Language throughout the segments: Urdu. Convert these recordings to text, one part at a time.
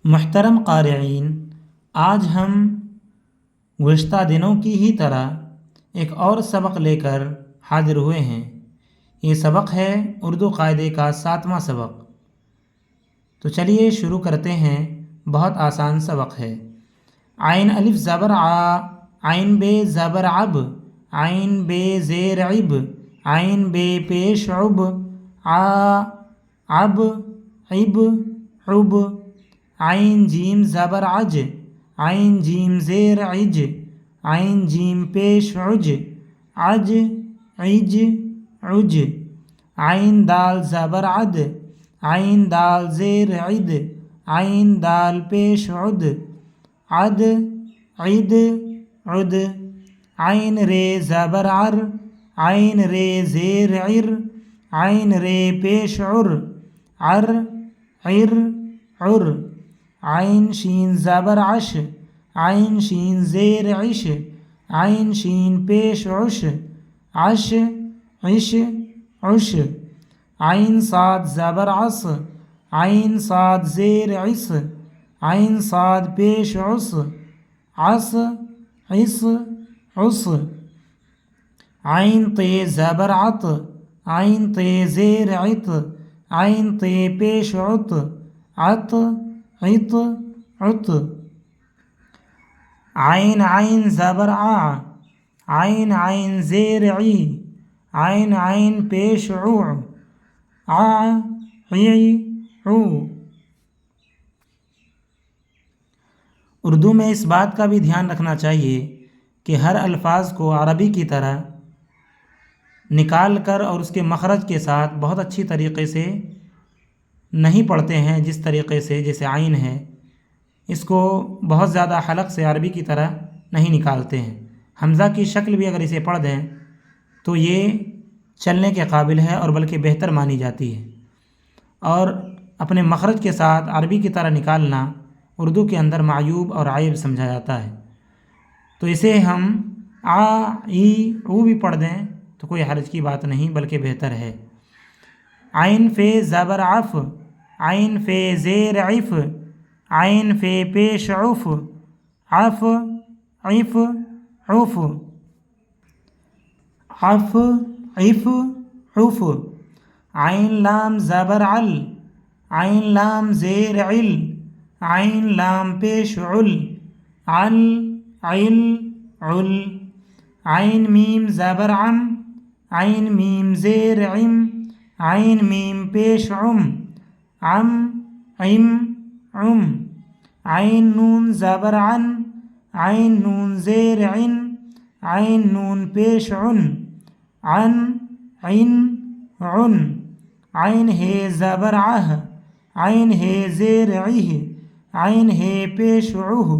محترم قارئین، آج ہم گزشتہ دنوں کی ہی طرح ایک اور سبق لے کر حاضر ہوئے ہیں۔ یہ سبق ہے اردو قاعدے کا 7واں سبق۔ تو چلیے شروع کرتے ہیں۔ بہت آسان سبق ہے۔ عین الف زبر آ، عین بے زبر اب، عین بے زیر عب، عین بے پیش عب، آ اب عب عب، عین جیم زبر عج، عین جیم زیر عج، عین جیم پیش عج، عج عج عج، عین دال زبر عد، عین دال زیر عد، عین دال پیش عد، عد عد عد، عین رے زبر عر، عین رے زیر عر، عین رے پیش عر، عر عر عر، عین شین زبر عش، عین شین زیر عش، عین شین پیش عش، عش عش عش، عین صاد زبر عص، عین صاد زیر عص، عین صاد پیش عص، عص عص عص، عین تے زبر عط، عین تے زیر عط، عین تے پیش عط، عط عط عط، عین عین زبر آ، عین عین زیر عی، عین عین پیش عو، ع عی عو۔ اردو میں اس بات کا بھی دھیان رکھنا چاہیے کہ ہر الفاظ کو عربی کی طرح نکال کر اور اس کے مخرج کے ساتھ بہت اچھی طریقے سے نہیں پڑھتے ہیں۔ جس طریقے سے جیسے عین ہے، اس کو بہت زیادہ حلق سے عربی کی طرح نہیں نکالتے ہیں۔ حمزہ کی شکل بھی اگر اسے پڑھ دیں تو یہ چلنے کے قابل ہے اور بلکہ بہتر مانی جاتی ہے، اور اپنے مخرج کے ساتھ عربی کی طرح نکالنا اردو کے اندر معیوب اور عیب سمجھا جاتا ہے۔ تو اسے ہم آ ای او بھی پڑھ دیں تو کوئی حرج کی بات نہیں، بلکہ بہتر ہے۔ عین فے زبر عف، عین فے زیر عف، عین فے پیش عف، عف عف عف، عف عف عف، عین لام زبر عل، عین لام زیر عل، عین لام پیش عل، عل عل عل، عین میم زبر عم، عین میم زیر عم، عین میم پیش عم، عم عم عم، عین نون زبر عن، عین نون زیر عن، عین نون پیش عن، عن عن عن، عین ہے زبر عہ، عین ہے زیر عہ، عین ہے پیش عہ،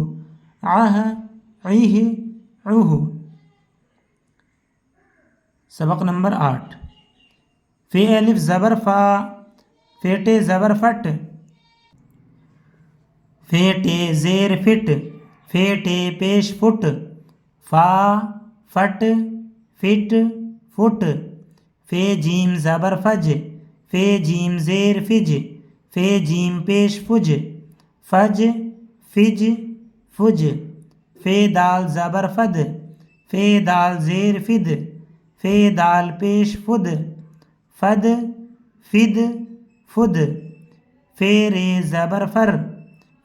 عہ عہ عہ۔ سبق نمبر 8۔ فے الف زبر فا، فیٹے زبر فٹ، فیٹے زیر فٹ، فیٹے پیش فٹ، فا فٹ فٹ فٹ، فے جیم زبر فج، فے جیم زیر فج، فے جیم پیش فج، فج فج فج، فے دال زبر فد، فے دال زیر فد، فے دال پیش فد، فد فد فد، فے رے زبر فر،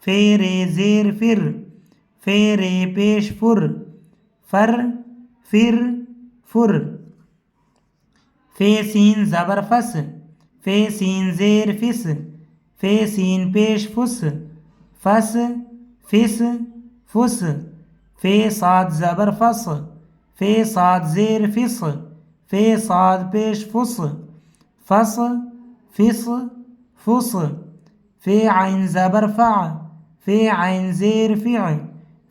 فے رے زیر فر، فے رے پیش فر، فر فر فر، فے سین زبر فس، فے سین زیر فس، فے سین پیش فس، فس فس فس، فے صاد زبر فص، فے صاد زیر فص، فے صاد پیش فص، فص فص فص، فے عین زبر فع، فے عین زیر فع،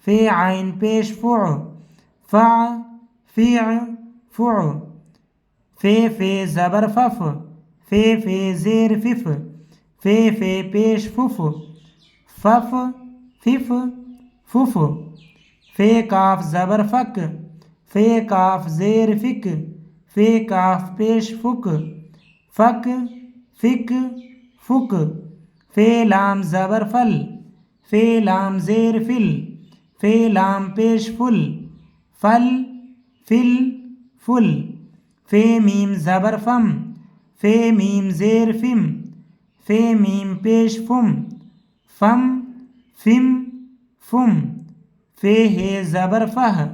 فے عین پیش فع، فع فع فع، فے زبر فف، فے زیر فف، فے پیش فف، فف فف فف، فے کاف زبر فک، فے کاف زیر فک، فے کاف پیش فک، فک فک فک، فے لام زبر فل، فے لام زیر فل، فے لام پیش فل، فل فل فل، فے میم زبر فم، فے میم زیر فم، فے میم پیش فم، فم فم فم، فے ہے زبر فہ،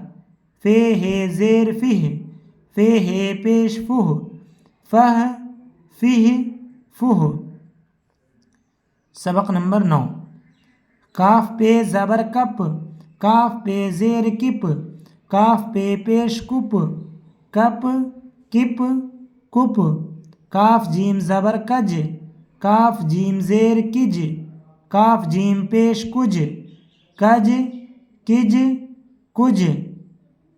فے ہے زیر فہ، فے ہے پیش فہ، فہ فہ فہ۔ سبق نمبر 9۔ کاف پہ زبر کپ، کاف پہ زیر کپ، کاف پہ پیش کپ، کپ کپ کپ، کاف جیم زبر کج، کاف جیم زیر کج، کاف جیم پیش کج، کج کج کج،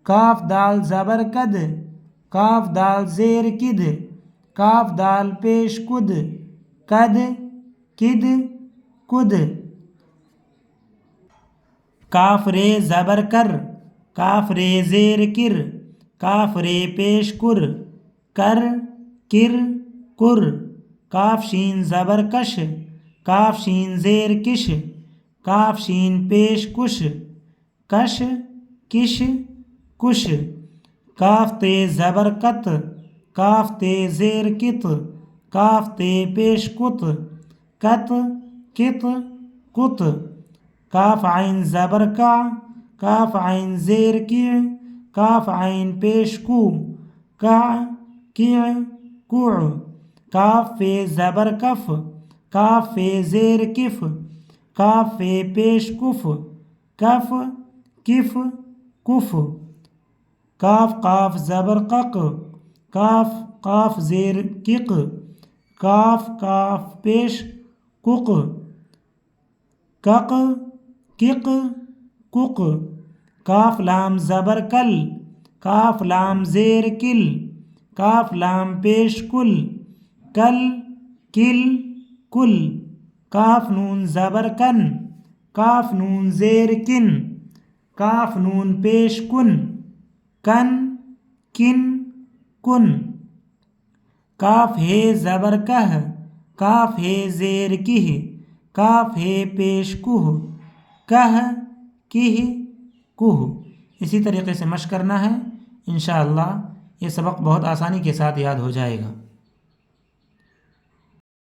کاف دال زبر کد، کاف دال زیر کد، کاف دال پیش کد، کد کد کد، کاف رے زبر کر، کاف رے زیر کر، کاف رے پیش کر، کر کر کر، کاف شین زبر کش، کاف شین زیر کش، کاف شین پیش کش، کش کش کش، کاف تے زبر کت، کاف تے زیر کت، کاف تے پیش کت، کت کت کت، کاف عین زبر کا، کاف عین زیر کی، کاف عین پیش کو، کا کی کوع، کاف فے زبر کف، کاف فے زیر کف، کاف فے پیش کف، کف کف کف، کاف قاف زبر قق، کاف قاف زیر کق، کاف کاف پیش کق، کق کق کق، کاف لام زبر کل، کاف لام زیر کل، کاف لام پیش کل، کل کل کل، کاف نون زبر کن، کاف نون زیر کن، کاف نون پیش کن، کن کن کن، کاف ہے زبر کہ، کاف ہے زیر کہ، کاف ہے پیش کوہ، کہ کہ کوہ۔ اسی طریقے سے مشق کرنا ہے، انشاءاللہ یہ سبق بہت آسانی کے ساتھ یاد ہو جائے گا۔